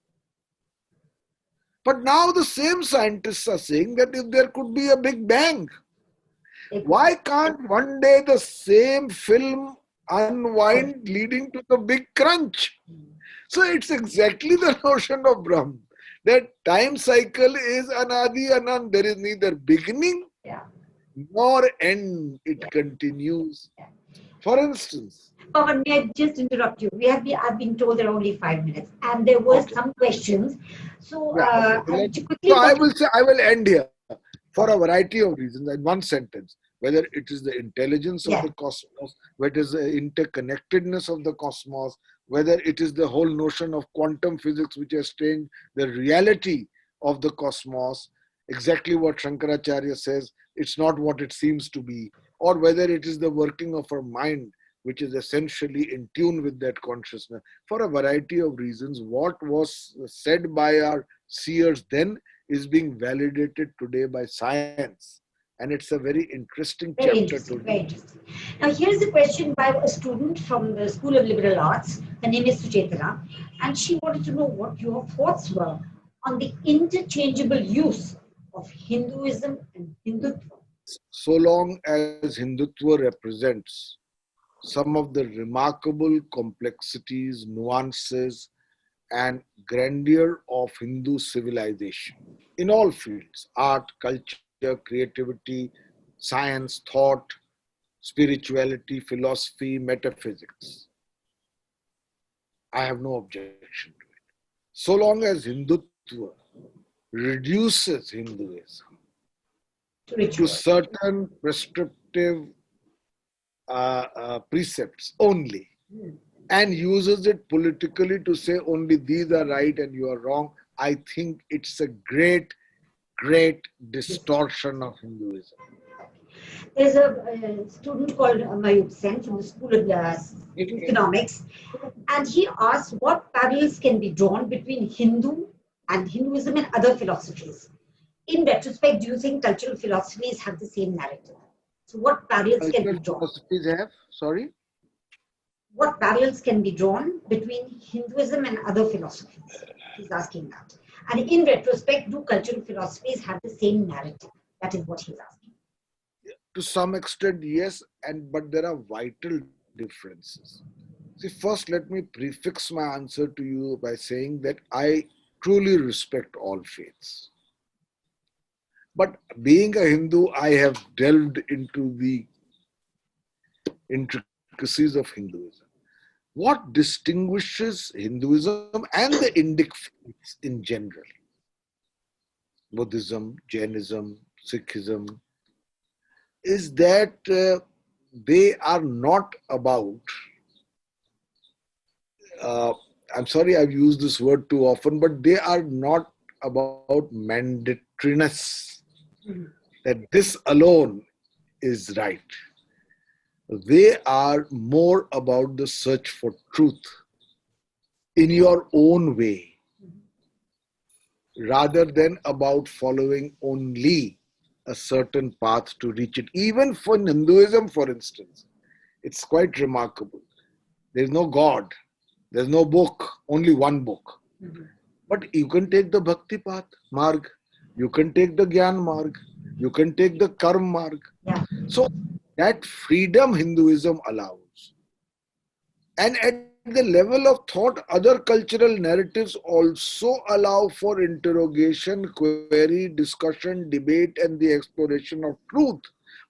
But now the same scientists are saying that if there could be a Big Bang, why can't one day the same film unwind leading to the big crunch? So it's exactly the notion of Brahm, that time cycle is anadi anand. There is neither beginning nor end. It continues. For instance,
Pawan, may I just interrupt you? I've been told there are only 5 minutes, and there were some questions. So,
I will end here for a variety of reasons in one sentence. Whether it is the intelligence of the cosmos, whether it is the interconnectedness of the cosmos, whether it is the whole notion of quantum physics which has changed the reality of the cosmos, exactly what Shankaracharya says, it's not what it seems to be, or whether it is the working of our mind which is essentially in tune with that consciousness. For a variety of reasons, what was said by our seers then is being validated today by science. And it's a very interesting chapter to
very interesting. Now, here's a question by a student from the School of Liberal Arts. Her name is Suchetana, and she wanted to know what your thoughts were on the interchangeable use of Hinduism and Hindutva.
So long as Hindutva represents some of the remarkable complexities, nuances, and grandeur of Hindu civilization in all fields, art, culture, creativity, science, thought, spirituality, philosophy, metaphysics. I have no objection to it. So long as Hindutva reduces Hinduism to certain prescriptive precepts only and uses it politically to say only these are right and you are wrong, I think it's a great distortion of Hinduism.
There's a student called Mayuk Sen from the School of Economics, and he asked what parallels can be drawn between Hinduism and other philosophies. in retrospect, do you think cultural philosophies have the same narrative? So what parallels can be
Cultural
drawn?
philosophies have, sorry?
What parallels can be drawn between Hinduism and other philosophies? He's asking that. And in retrospect, do cultural philosophies have the same narrative? That is what he's asking.
To some extent, yes, but there are vital differences. See, first, let me prefix my answer to you by saying that I truly respect all faiths. But being a Hindu, I have delved into the intricacies of Hinduism. What distinguishes Hinduism and the Indic faiths in general, Buddhism, Jainism, Sikhism, is that they are not about, I'm sorry I've used this word too often, but they are not about mandatoriness, that this alone is right. They are more about the search for truth in your own way, rather than about following only a certain path to reach it. Even for Hinduism, for instance, it's quite remarkable. There's no God, there's no book, only one book. But you can take the Bhakti path, Marg, you can take the Gyan Marg, you can take the Karm Marg.
Yeah.
So that freedom Hinduism allows. And at the level of thought, other cultural narratives also allow for interrogation, query, discussion, debate, and the exploration of truth.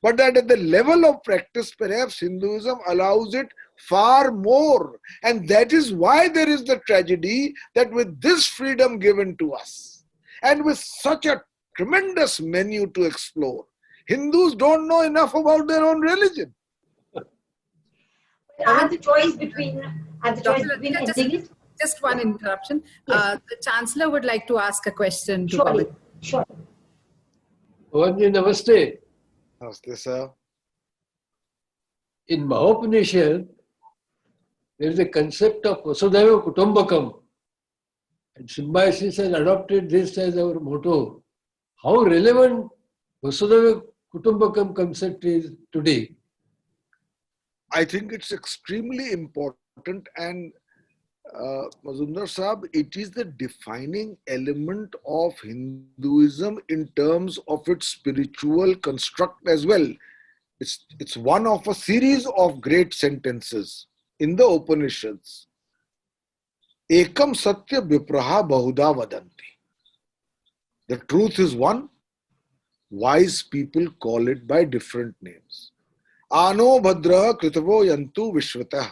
But that at the level of practice, perhaps Hinduism allows it far more. And that is why there is the tragedy that with this freedom given to us, and with such a tremendous menu to explore, Hindus don't know enough about their own religion.
I have the choice between ending it.
Just one interruption.
Yes.
The Chancellor would like to ask a question to
Surely,
Pawan.
sure.
Pawanji, namaste.
Namaste, sir.
In Mahopanishad, there is a concept of Vasudhaiva Kutumbakam. And Symbiosis has adopted this as our motto. How relevant Vasudhaiva Kutumbakam concept is today?
I think it's extremely important, and Mazumdar Saab, it is the defining element of Hinduism in terms of its spiritual construct as well. It's one of a series of great sentences in the Upanishads. Ekam satya vipraha bahuda vadanti. The truth is one. Wise people call it by different names. Ano bhadra kritavo yantu vishvatah.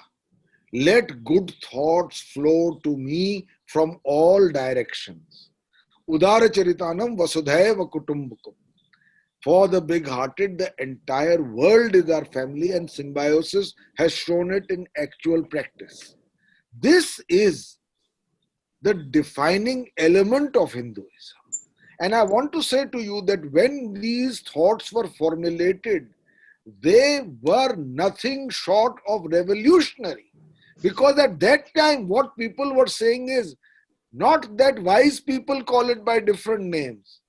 Let good thoughts flow to me from all directions. Udara charitanam vasudhaiva kutumbakam. For the big-hearted, the entire world is our family, and Symbiosis has shown it in actual practice. This is the defining element of Hinduism. And I want to say to you that when these thoughts were formulated, they were nothing short of revolutionary. Because at that time, what people were saying is not that wise people call it by different names.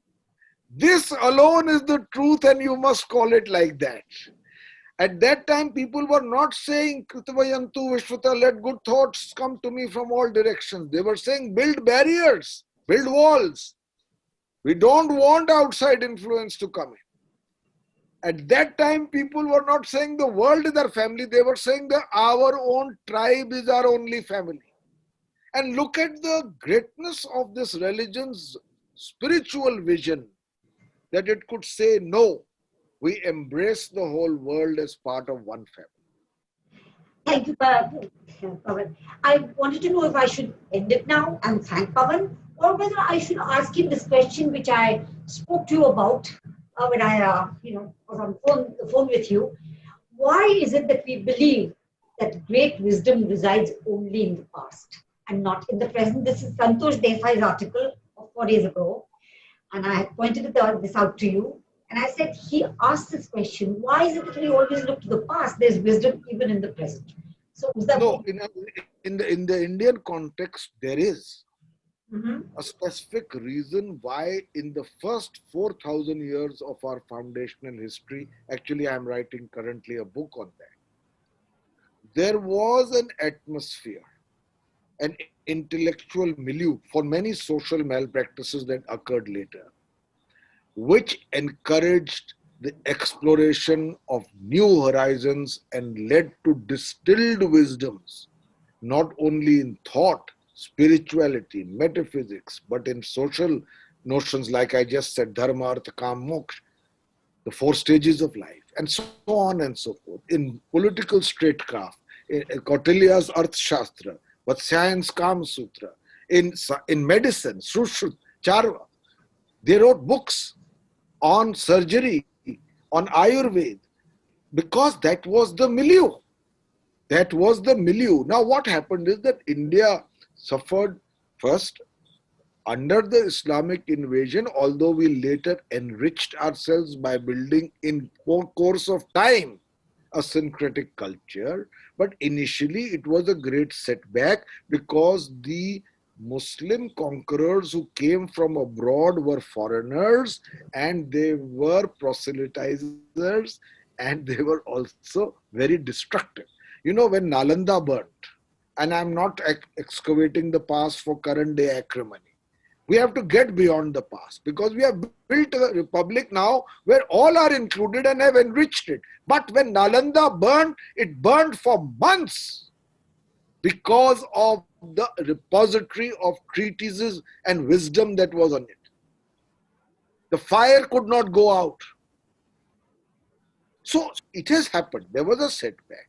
This alone is the truth, and you must call it like that. At that time, people were not saying, Kritavayantu Vishvata, let good thoughts come to me from all directions. They were saying, build barriers, build walls. We don't want outside influence to come in. At that time, people were not saying the world is our family. They were saying that our own tribe is our only family. And look at the greatness of this religion's spiritual vision, that it could say, no, we embrace the whole world as part of one family.
Thank you, Pawan. I wanted to know if I should end it now and thank Pawan, or whether I should ask him this question which I spoke to you about when I was on the phone with you. Why is it that we believe that great wisdom resides only in the past and not in the present? This is Santosh Desai's article of 4 days ago, and I had pointed this out to you. And I said, he asked this question, why is it that we always look to the past? There's wisdom even in the present. So is that
No, in the Indian context, there is. a specific reason why in the first 4,000 years of our foundational history, actually I'm writing currently a book on that, there was an atmosphere, an intellectual milieu for many social malpractices that occurred later, which encouraged the exploration of new horizons and led to distilled wisdoms, not only in thought, spirituality, metaphysics, but in social notions like I just said, dharma, artha, kam, moksha, the four stages of life, and so on and so forth. In political statecraft, in Kautilya's Arthashastra, Vatsyayan's Kama Sutra, in medicine, Sushruta, Charva, they wrote books on surgery, on Ayurveda, because that was the milieu. That was the milieu. Now what happened is that India suffered first under the Islamic invasion, although we later enriched ourselves by building in course of time a syncretic culture. But initially it was a great setback because the Muslim conquerors who came from abroad were foreigners and they were proselytizers and they were also very destructive. You know, when Nalanda burnt, and I'm not excavating the past for current day acrimony, we have to get beyond the past because we have built a republic now where all are included and have enriched it. But when Nalanda burned, it burned for months because of the repository of treatises and wisdom that was on it. The fire could not go out. So it has happened. There was a setback.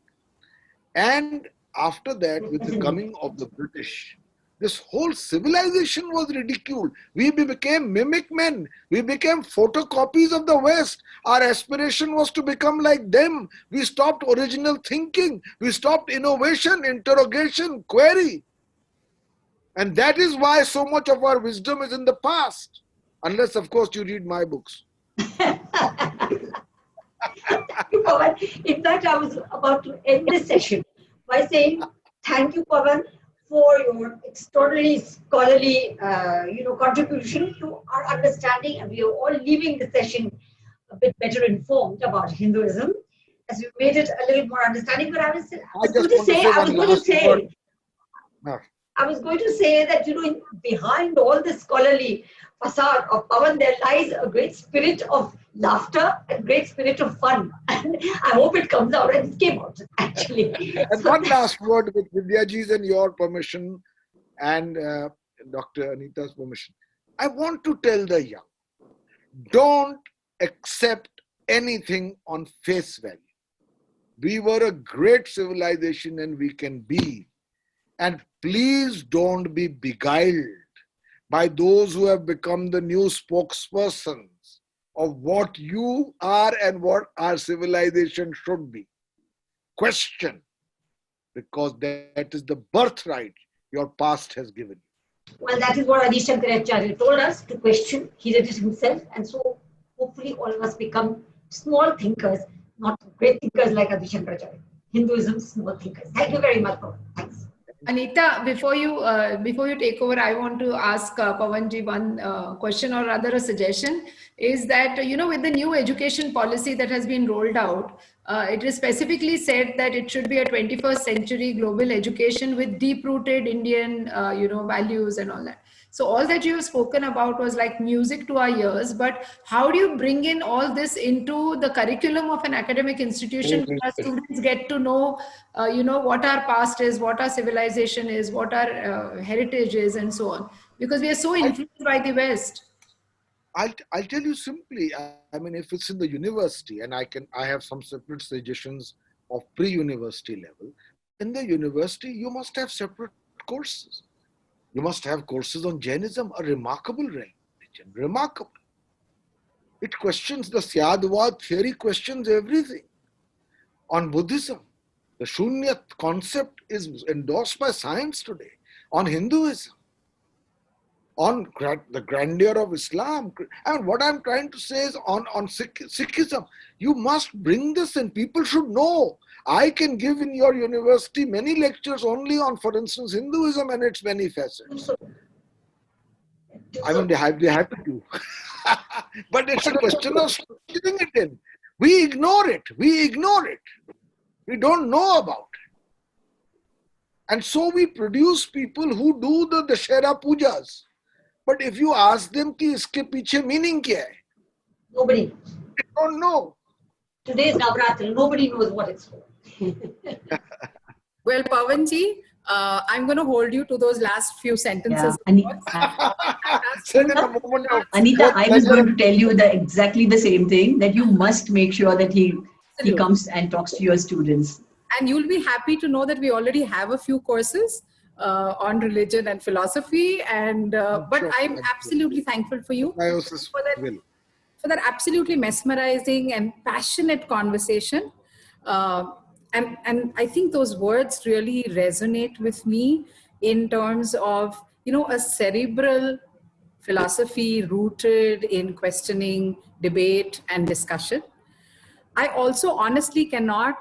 And after that, with the coming of the British, this whole civilization was ridiculed. We became mimic men. We became photocopies of the West. Our aspiration was to become like them. We stopped original thinking. We stopped innovation, interrogation, query. And that is why so much of our wisdom is in the past. Unless, of course, you read my books.
Pawan. In fact, I was about to end this session by saying thank you, Pawan, for your extraordinary scholarly, contribution to our understanding, and we are all leaving the session a bit better informed about Hinduism, as you made it a little more understanding. But I was going to say that behind all this scholarly facade of Pawan, there lies a great spirit of laughter and great spirit of fun. And I hope it comes out, and it came out, actually.
And one last word with Vidyaji's and your permission and Dr. Anita's permission. I want to tell the young, don't accept anything on face value. We were a great civilization and we can be. And please don't be beguiled by those who have become the new spokespersons of what you are and what our civilization should be. Question, because that is the birthright your past has given you.
Well, that is what Adi Shankaracharya told us, to question. He did it himself. And so hopefully all of us become small thinkers, not great thinkers like Adi Shankaracharya. Hinduism, small thinkers. Thank you very much, Pawan. Thanks.
Anita, before you take over, I want to ask Pawanji one question, or rather a suggestion, is that, with the new education policy that has been rolled out, it is specifically said that it should be a 21st century global education with deep-rooted Indian, values and all that. So all that you have spoken about was like music to our ears, but how do you bring in all this into the curriculum of an academic institution where our students get to know, what our past is, what our civilization is, what our heritage is, and so on? Because we are so influenced by the West.
I'll tell you simply, I mean, if it's in the university, and I have some separate suggestions of pre-university level, in the university, you must have separate courses. You must have courses on Jainism, a remarkable religion, remarkable. It questions the Syadvad theory, questions everything. On Buddhism, the Shunyat concept is endorsed by science today. On Hinduism, on the grandeur of Islam. And what I'm trying to say is on Sikhism, you must bring this in. People should know. I can give in your university many lectures only on, for instance, Hinduism and its many facets. I mean, they have to do. But it's a question of structuring it in. We ignore it. We don't know about it. And so we produce people who do the Dashera pujas. But if you ask them ki iske piche meaning kya hai,
Nobody.
they don't know.
Today's Navratri, nobody knows what it's for.
Well, Pawanji, I'm going to hold you to those last few sentences.
Said in a moment of
Anita, I was
pleasure.
going to tell you exactly the same thing, that you must make sure that he comes and talks to your students.
And you'll be happy to know that we already have a few courses on religion and philosophy. And but
sure,
I'm
I'm
absolutely thankful for you
Symbiosis will.
for that absolutely mesmerizing and passionate conversation. And I think those words really resonate with me in terms of, you know, a cerebral philosophy rooted in questioning, debate, and discussion. I also honestly cannot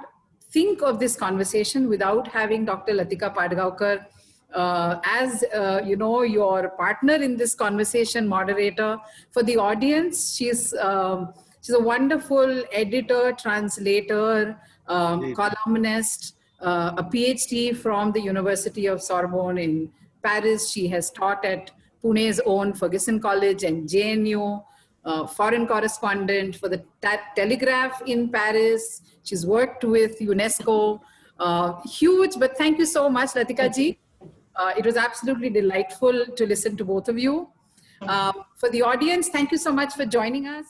think of this conversation without having Dr. Latika Padgaonkar as you know, your partner in this conversation, moderator. For the audience, she's a wonderful editor, translator, columnist, a PhD from the University of Sorbonne in Paris. She has taught at Pune's own Ferguson College and JNU. Foreign correspondent for the Telegraph in Paris. She's worked with UNESCO. Huge, but thank you so much, Latika ji. It was absolutely delightful to listen to both of you. For the audience, thank you so much for joining us.